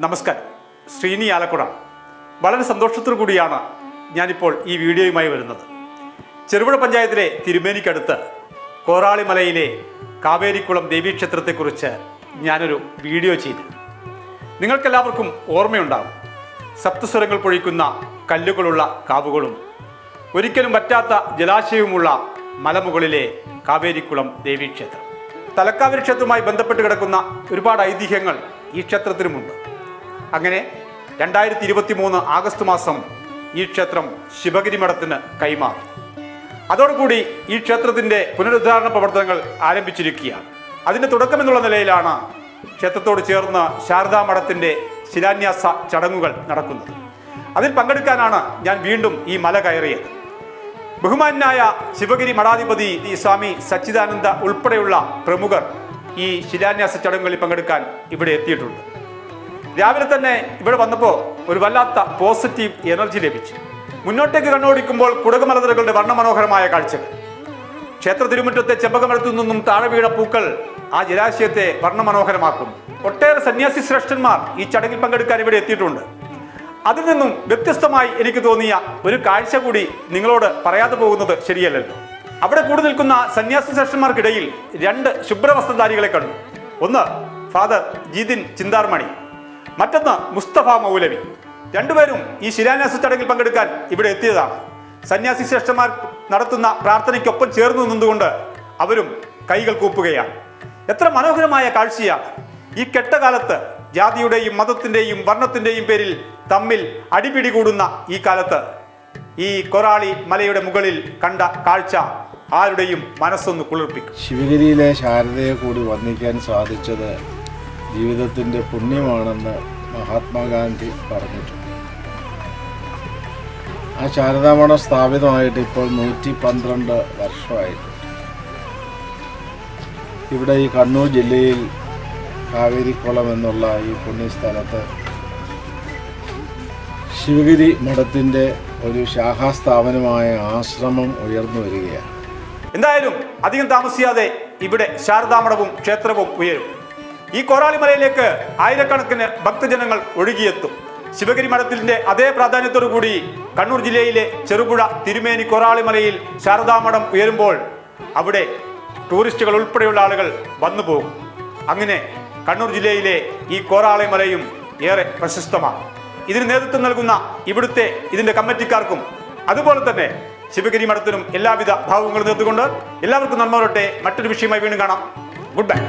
നമസ്കാരം. ശ്രീനി ആലക്കുട. വളരെ സന്തോഷത്തോടു കൂടിയാണ് ഞാനിപ്പോൾ ഈ വീഡിയോയുമായി വരുന്നത്. ചെറുപുഴ പഞ്ചായത്തിലെ തിരുമേനിക്കടുത്ത് കോറാളിമലയിലെ കാവേരിക്കുളം ദേവീക്ഷേത്രത്തെക്കുറിച്ച് ഞാനൊരു വീഡിയോ ചെയ്തു. നിങ്ങൾക്കെല്ലാവർക്കും ഓർമ്മയുണ്ടാകും. സപ്തസ്വരങ്ങൾ പൊഴിക്കുന്ന കല്ലുകളുള്ള കാവുകളും ഒരിക്കലും പറ്റാത്ത ജലാശയവുമുള്ള മലമുകളിലെ കാവേരിക്കുളം ദേവീക്ഷേത്രം. തലക്കാവേരി ക്ഷേത്രവുമായി ബന്ധപ്പെട്ട് കിടക്കുന്ന ഒരുപാട് ഐതിഹ്യങ്ങൾ ഈ ക്ഷേത്രത്തിനുമുണ്ട്. അങ്ങനെ 2023 ആഗസ്റ്റ് മാസം ഈ ക്ഷേത്രം ശിവഗിരി മഠത്തിന് കൈമാറി. അതോടുകൂടി ഈ ക്ഷേത്രത്തിൻ്റെ പുനരുദ്ധാരണ പ്രവർത്തനങ്ങൾ ആരംഭിച്ചിരിക്കുകയാണ്. അതിൻ്റെ തുടക്കമെന്നുള്ള നിലയിലാണ് ക്ഷേത്രത്തോട് ചേർന്ന് ശാരദാ മഠത്തിൻ്റെ ശിലാന്യാസ ചടങ്ങുകൾ നടക്കുന്നത്. അതിൽ പങ്കെടുക്കാനാണ് ഞാൻ വീണ്ടും ഈ മല കയറിയത്. ബഹുമാന്യനായ ശിവഗിരി മഠാധിപതി സ്വാമി സച്ചിദാനന്ദ ഉൾപ്പെടെയുള്ള പ്രമുഖർ ഈ ശിലാന്യാസ ചടങ്ങുകളിൽ പങ്കെടുക്കാൻ ഇവിടെ എത്തിയിട്ടുണ്ട്. രാവിലെ തന്നെ ഇവിടെ വന്നപ്പോൾ ഒരു വല്ലാത്ത പോസിറ്റീവ് എനർജി ലഭിച്ചു. മുന്നോട്ടേക്ക് കണ്ണോടിക്കുമ്പോൾ കുടകുമലനിരകളുടെ വർണ്ണമനോഹരമായ കാഴ്ചകൾ, ക്ഷേത്ര തിരുമുറ്റത്തെ ചെമ്പകമരത്തു നിന്നും താഴെ വീണ പൂക്കൾ ആ ജലാശയത്തെ വർണ്ണമനോഹരമാക്കുന്നു. ഒട്ടേറെ സന്യാസി ശ്രേഷ്ഠന്മാർ ഈ ചടങ്ങിൽ പങ്കെടുക്കാൻ ഇവിടെ എത്തിയിട്ടുണ്ട്. അതിൽ നിന്നും വ്യത്യസ്തമായി എനിക്ക് തോന്നിയ ഒരു കാഴ്ച കൂടി നിങ്ങളോട് പറയാതെ പോകുന്നത് ശരിയല്ലല്ലോ. അവിടെ കൂടി നിൽക്കുന്ന സന്യാസി ശ്രേഷ്ഠന്മാർക്കിടയിൽ 2 ശുഭ്രവസ്ത്രധാരികളെ കണ്ടു. ഒന്ന് ഫാദർ ജിതിൻ ചിന്താർമണി, മറ്റൊന്ന് മുസ്തഫ മൗലവി. രണ്ടുപേരും ഈ ശിലാന്യാസ ചടങ്ങിൽ പങ്കെടുക്കാൻ ഇവിടെ എത്തിയതാണ്. സന്യാസി ശ്രേഷ്ഠന്മാർ നടത്തുന്ന പ്രാർത്ഥനയ്ക്കൊപ്പം ചേർന്ന് നിന്നുകൊണ്ട് അവരും കൈകൾ കൂപ്പുകയാണ്. എത്ര മനോഹരമായ കാഴ്ചയാണ്! ഈ കെട്ടകാലത്ത് ജാതിയുടെയും മതത്തിൻ്റെയും വർണ്ണത്തിൻ്റെയും പേരിൽ തമ്മിൽ അടിപിടി കൂടുന്ന ഈ കാലത്ത് ഈ കൊറാളി മലയുടെ മുകളിൽ കണ്ട കാഴ്ച ആരുടെയും മനസ്സൊന്ന് കുളിർപ്പിക്കും. ശിവഗിരിയിലെ ശാരദയെ കൂടി വന്ദിക്കാൻ സാധിച്ചത് ജീവിതത്തിൻ്റെ പുണ്യമാണെന്ന് മഹാത്മാഗാന്ധി പറഞ്ഞിട്ടുണ്ട്. ആ ശാരദാമഠം സ്ഥാപിതമായിട്ട് ഇപ്പോൾ 112 വർഷമായിട്ടുണ്ട്. ഇവിടെ ഈ കണ്ണൂർ ജില്ലയിൽ കാവേരിക്കുളം എന്നുള്ള ഈ പുണ്യസ്ഥലത്ത് ശിവഗിരി മഠത്തിൻ്റെ ഒരു ശാഖാസ്ഥാപനമായ ആശ്രമം ഉയർന്നു വരികയാണ്. എന്തായാലും അധികം താമസിയാതെ ഇവിടെ ശാരദാമഠവും ക്ഷേത്രവും ഉയരും. ഈ കോറാളിമലയിലേക്ക് ആയിരക്കണക്കിന് ഭക്തജനങ്ങൾ ഒഴുകിയെത്തും. ശിവഗിരി മഠത്തിൻ്റെ അതേ പ്രാധാന്യത്തോടു കൂടി കണ്ണൂർ ജില്ലയിലെ ചെറുപുഴ തിരുമേനി കോറാളിമലയിൽ ശാരദാമഠം ഉയരുമ്പോൾ അവിടെ ടൂറിസ്റ്റുകൾ ഉൾപ്പെടെയുള്ള ആളുകൾ വന്നു പോകും. അങ്ങനെ കണ്ണൂർ ജില്ലയിലെ ഈ കോറാളിമലയും ഏറെ പ്രശസ്തമാണ്. ഇതിന് നേതൃത്വം നൽകുന്ന ഇതിൻ്റെ കമ്മിറ്റിക്കാർക്കും അതുപോലെ തന്നെ ശിവഗിരി മഠത്തിനും എല്ലാവിധ ഭാവങ്ങളും നേർന്നുകൊണ്ട് എല്ലാവർക്കും നന്മ വരട്ടെ. മറ്റൊരു വിഷയമായി വീണ്ടും കാണാം. Good bye.